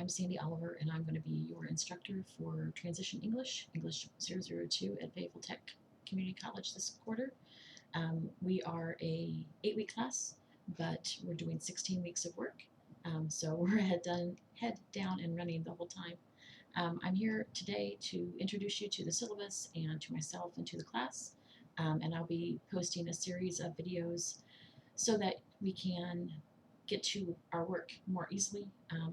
I'm Sandy Oliver, and I'm going to be your instructor for Transition English, English 002 at Fayetteville Tech Community College this quarter. We are a 8-week class, but we're doing 16 weeks of work, so we're head down and running the whole time. I'm here today to introduce you to the syllabus and to myself and to the class, and I'll be posting a series of videos so that we can get to our work more easily.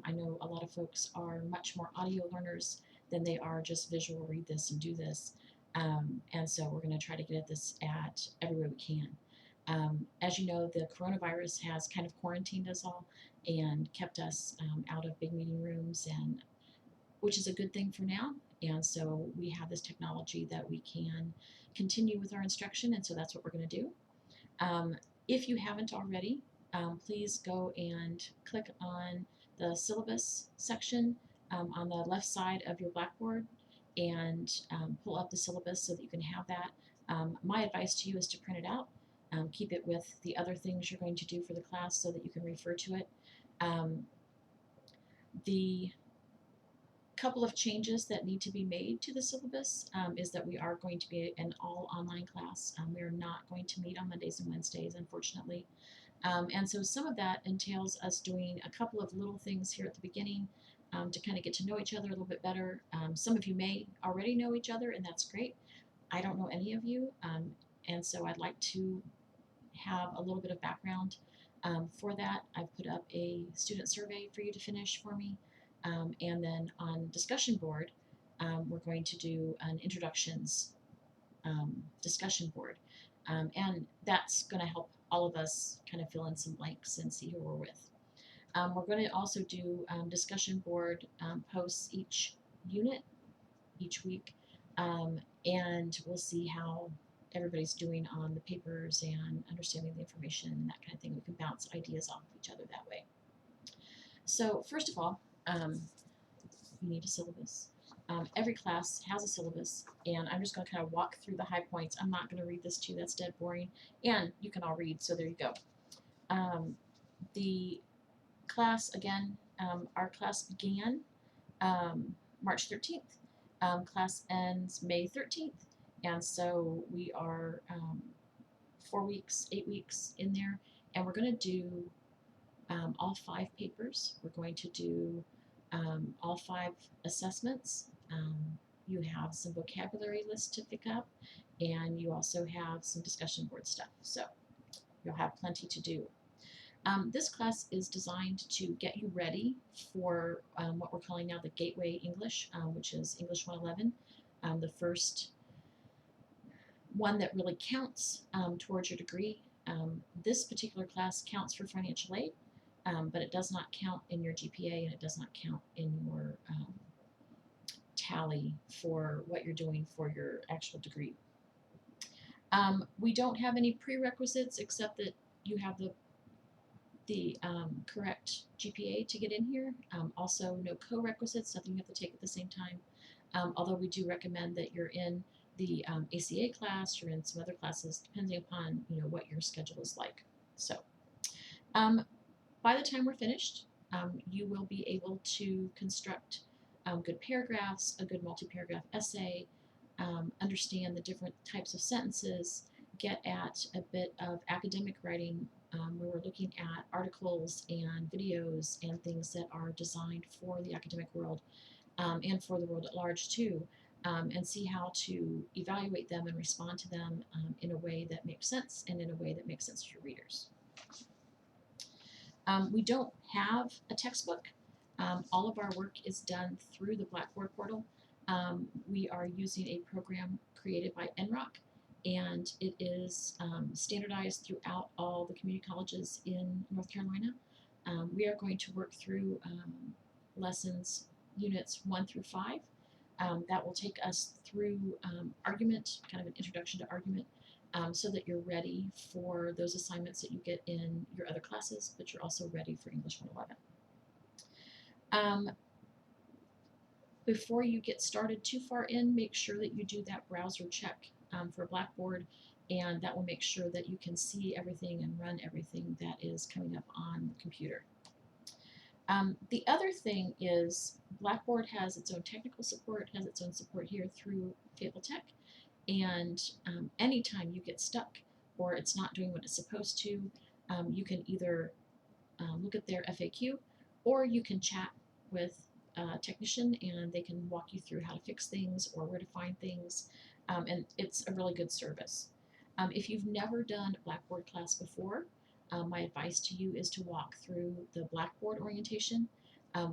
I know a lot of folks are much more audio learners than they are just visual, read this and do this. And so we're going to try to get at this at every way we can. As you know, the coronavirus has kind of quarantined us all and kept us out of big meeting rooms, and which is a good thing for now. And so we have this technology that we can continue with our instruction, and so that's what we're going to do. If you haven't already, please go and click on the syllabus section on the left side of your blackboard and pull up the syllabus so that you can have that. My advice to you is to print it out. Keep it with the other things you're going to do for the class so that you can refer to it. The couple of changes that need to be made to the syllabus is that we are going to be an all online class. We are not going to meet on Mondays and Wednesdays, unfortunately. And so some of that entails us doing a couple of little things here at the beginning to kind of get to know each other a little bit better. Some of you may already know each other, and that's great. I don't know any of you, and so I'd like to have a little bit of background for that. I've put up a student survey for you to finish for me. And then on discussion board, we're going to do an introductions discussion board. And that's going to help all of us kind of fill in some blanks and see who we're with. We're going to also do discussion board posts each unit, each week, and we'll see how everybody's doing on the papers and understanding the information and that kind of thing. We can bounce ideas off of each other that way. So first of all, you need a syllabus. Every class has a syllabus, and I'm just going to kind of walk through the high points. I'm not going to read this to you. That's dead boring, and you can all read, so there you go. The class, again, our class began March 13th. Class ends May 13th, and so we are 4 weeks, 8 weeks in there, and we're going to do all 5 papers. We're going to do all 5 assessments. You have some vocabulary lists to pick up, and you also have some discussion board stuff, so you'll have plenty to do. This class is designed to get you ready for what we're calling now the Gateway English, which is English 111, the first one that really counts towards your degree. This particular class counts for financial aid, but it does not count in your GPA, and it does not count in your tally for what you're doing for your actual degree. We don't have any prerequisites except that you have the correct GPA to get in here. Also, no co-requisites, nothing you have to take at the same time. Although we do recommend that you're in the ACA class, you're in some other classes, depending upon what your schedule is like. So, by the time we're finished, you will be able to construct good paragraphs, a good multi-paragraph essay, understand the different types of sentences, get at a bit of academic writing where we're looking at articles and videos and things that are designed for the academic world and for the world at large too, and see how to evaluate them and respond to them in a way that makes sense and in a way that makes sense to your readers. We don't have a textbook. All of our work is done through the Blackboard portal. We are using a program created by NROC, and it is standardized throughout all the community colleges in North Carolina. We are going to work through lessons, units 1 through 5. That will take us through argument, kind of an introduction to argument, so that you're ready for those assignments that you get in your other classes, but you're also ready for English 111. Before you get started too far in, make sure that you do that browser check for Blackboard, and that will make sure that you can see everything and run everything that is coming up on the computer. The other thing is Blackboard has its own technical support, has its own support here through Fayetteville Tech, and anytime you get stuck or it's not doing what it's supposed to, you can either look at their FAQ, or you can chat with a technician and they can walk you through how to fix things or where to find things, and it's a really good service. If you've never done a Blackboard class before, my advice to you is to walk through the Blackboard orientation.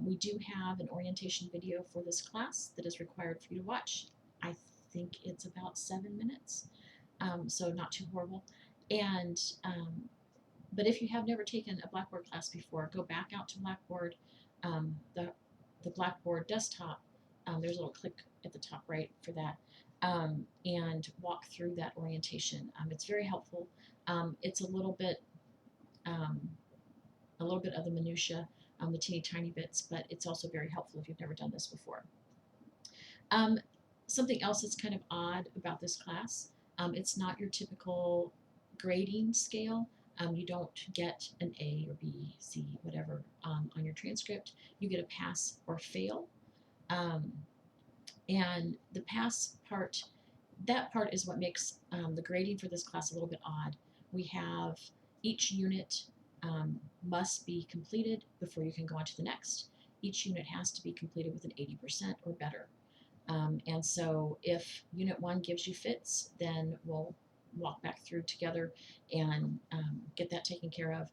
We do have an orientation video for this class that is required for you to watch. I think it's about 7 minutes, so not too horrible. And but if you have never taken a Blackboard class before, go back out to Blackboard, the Blackboard desktop. There's a little click at the top right for that, and walk through that orientation. It's very helpful. It's a little bit of the minutia, the teeny tiny bits, but it's also very helpful if you've never done this before. Something else that's kind of odd about this class, it's not your typical grading scale. You don't get an A or B, C, whatever on your transcript. You get a pass or fail. And the pass part, that part is what makes the grading for this class a little bit odd. We have each unit must be completed before you can go on to the next. Each unit has to be completed with an 80% or better. And so if Unit 1 gives you fits, then we'll walk back through together and get that taken care of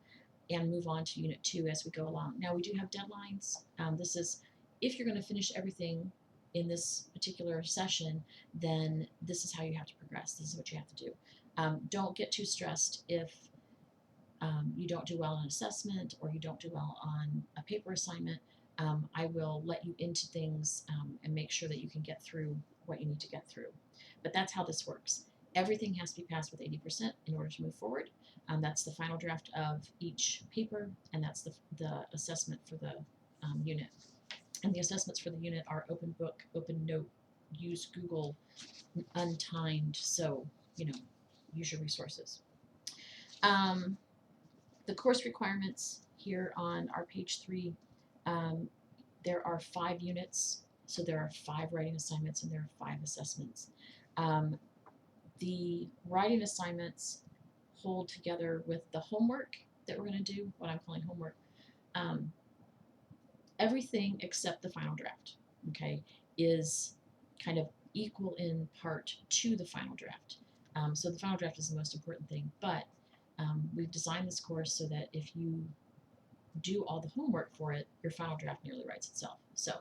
and move on to Unit 2 as we go along. Now, we do have deadlines. This is, if you're going to finish everything in this particular session, then this is how you have to progress. This is what you have to do. Don't get too stressed if you don't do well on assessment or you don't do well on a paper assignment. I will let you into things and make sure that you can get through what you need to get through. But that's how this works. Everything has to be passed with 80% in order to move forward. That's the final draft of each paper, and that's the assessment for the unit. And the assessments for the unit are open book, open note, use Google, untimed, so, use your resources. The course requirements here on our page 3, there are 5 units, so there are 5 writing assignments and there are 5 assessments. The writing assignments hold together with the homework that we're going to do, what I'm calling homework. Everything except the final draft, okay, is kind of equal in part to the final draft. So the final draft is the most important thing, but we've designed this course so that if you do all the homework for it, your final draft nearly writes itself. So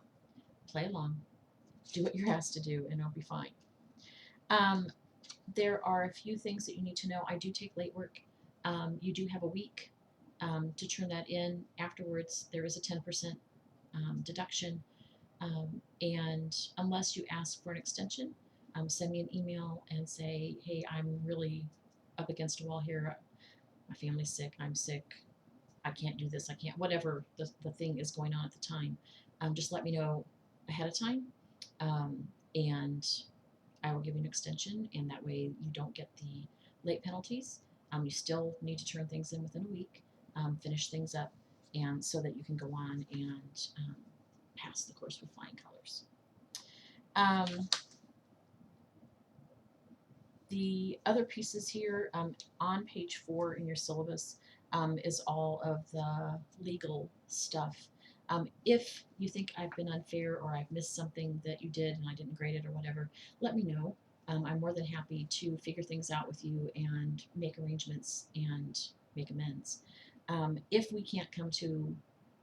play along, do what you're asked to do, and it'll be fine. There are a few things that you need to know. I do take late work. You do have a week to turn that in. Afterwards, there is a 10% deduction. And unless you ask for an extension, send me an email and say, hey, I'm really up against a wall here. My family's sick. I'm sick. I can't do this. I can't, whatever the thing is going on at the time. Just let me know ahead of time. And I will give you an extension, and that way you don't get the late penalties. You still need to turn things in within a week, finish things up, and so that you can go on and pass the course with flying colors. The other pieces here on page 4 in your syllabus is all of the legal stuff. If you think I've been unfair or I've missed something that you did and I didn't grade it or whatever, let me know. I'm more than happy to figure things out with you and make arrangements and make amends. If we can't come to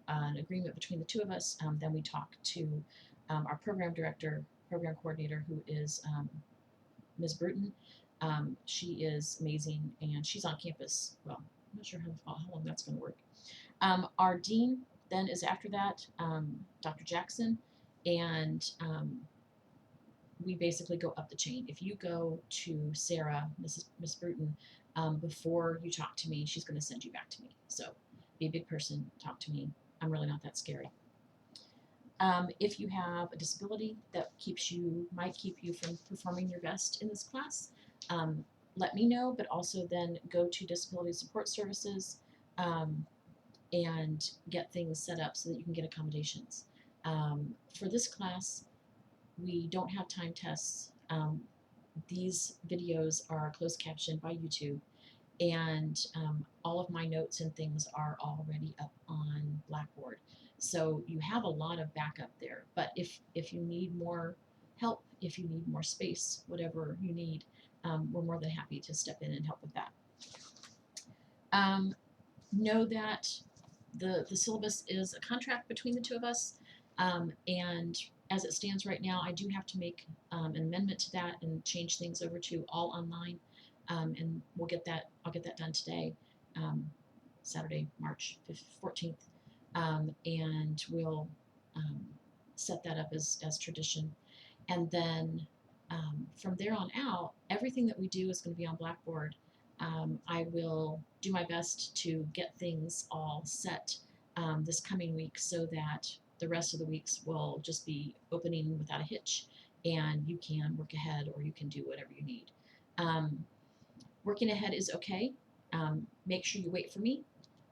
an agreement between the two of us, then we talk to our program director, program coordinator, who is Ms. Bruton. She is amazing, and she's on campus. Well, I'm not sure how long that's going to work. Our dean then is after that, Dr. Jackson, and we basically go up the chain. If you go to Sarah, Miss Bruton, before you talk to me, she's going to send you back to me. So be a big person, talk to me. I'm really not that scary. If you have a disability that might keep you from performing your best in this class, let me know, but also then go to Disability Support Services. and get things set up so that you can get accommodations. For this class, we don't have time tests. These videos are closed captioned by YouTube, and all of my notes and things are already up on Blackboard. So you have a lot of backup there. But if you need more help, if you need more space, whatever you need, we're more than happy to step in and help with that. Know that the syllabus is a contract between the two of us, and as it stands right now, I do have to make an amendment to that and change things over to all online, and I'll get that done today, Saturday, March 14th, and we'll set that up as tradition, and then from there on out, everything that we do is going to be on Blackboard. I will do my best to get things all set this coming week so that the rest of the weeks will just be opening without a hitch, and you can work ahead or you can do whatever you need. Working ahead is okay. Make sure you wait for me.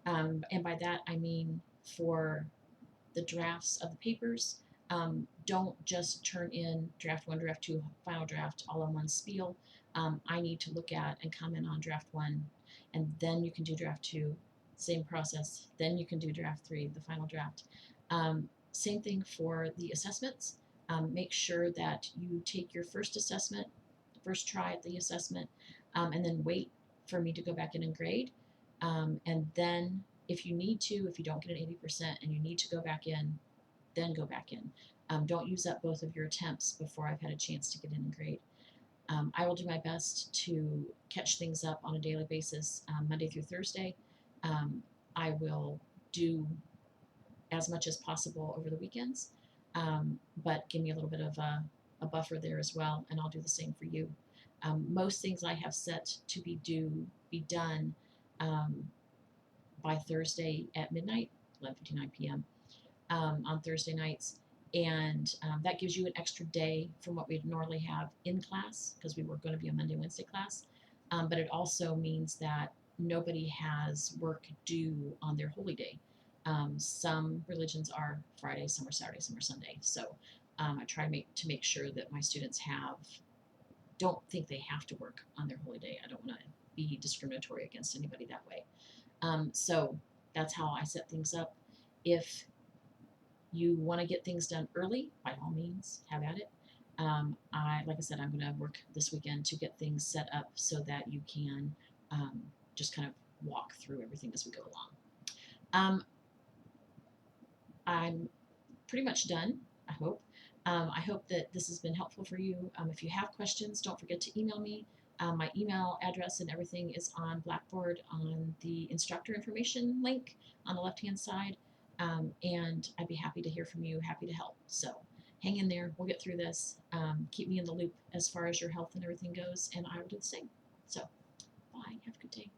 And by that, I mean for the drafts of the papers. Don't just turn in draft 1, draft 2, final draft all in one spiel. I need to look at and comment on draft 1, and then you can do draft 2, same process. Then you can do draft 3, the final draft. Same thing for the assessments. Make sure that you take your first assessment, first try at the assessment, and then wait for me to go back in and grade. And then if you need to, if you don't get an 80% and you need to go back in, then go back in. Don't use up both of your attempts before I've had a chance to get in and grade. I will do my best to catch things up on a daily basis, Monday through Thursday. I will do as much as possible over the weekends, but give me a little bit of a buffer there as well, and I'll do the same for you. Most things I have set to be done by Thursday at midnight, 11:59 p.m. On Thursday nights, and that gives you an extra day from what we'd normally have in class, because we were going to be a Monday, Wednesday class, but it also means that nobody has work due on their holy day. Some religions are Friday, some are Saturday, some are Sunday, so I try to make sure that my students don't think they have to work on their holy day. I don't want to be discriminatory against anybody that way. So that's how I set things up. If you want to get things done early, by all means, have at it. Like I said, I'm going to work this weekend to get things set up so that you can just kind of walk through everything as we go along. I'm pretty much done, I hope. I hope that this has been helpful for you. If you have questions, don't forget to email me. My email address and everything is on Blackboard on the instructor information link on the left-hand side. And I'd be happy to hear from you, happy to help. So hang in there. We'll get through this. Keep me in the loop as far as your health and everything goes, and I will do the same. So bye. Have a good day.